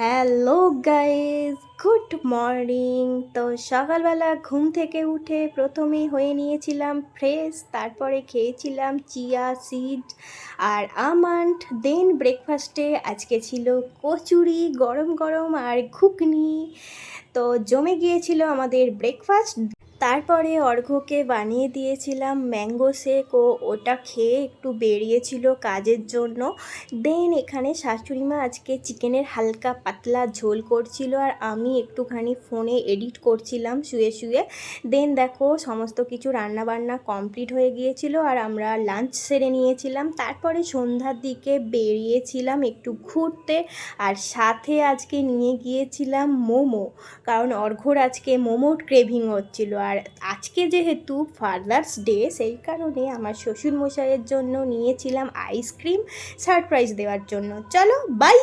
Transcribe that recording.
Hello guys, good morning. তো সকালবেলা ঘুম থেকে উঠে প্রথমেই হয়ে নিয়েছিলাম ফ্রেশ, তারপরে খেয়েছিলাম চিয়া সিড আর আমন্ড। দেন ব্রেকফাস্টে আজকে ছিল কচুরি গরম গরম আর ঘুগনি। তো জমে গিয়েছিল আমাদের ব্রেকফাস্ট। তারপরে অর্ঘ্যকে বানিয়ে দিয়েছিলাম ম্যাঙ্গো শেক, ও ওটা খেয়ে একটু বেরিয়েছিল কাজের জন্য। দেন এখানে শাশুড়িমা আজকে চিকেনের হালকা পাতলা ঝোল করছিল, আর আমি একটুখানি ফোনে এডিট করছিলাম শুয়ে শুয়ে। দেন দেখো সমস্ত কিছু রান্নাবান্না কমপ্লিট হয়ে গিয়েছিল, আর আমরা লাঞ্চ সেরে নিয়েছিলাম। তারপরে সন্ধ্যার দিকে বেরিয়েছিলাম একটু ঘুরতে, আর সাথে আজকে নিয়ে গিয়েছিলাম মোমো, কারণ অর্ঘ্যর আজকে মোমোর ক্রেভিং হচ্ছিল। আর আজকে যেহেতু ফাদার্স ডে, সেই কারণে আমার শ্বশুরমশাইয়ের জন্য নিয়েছিলাম আইসক্রিম সারপ্রাইজ দেওয়ার জন্য। চলো বাই।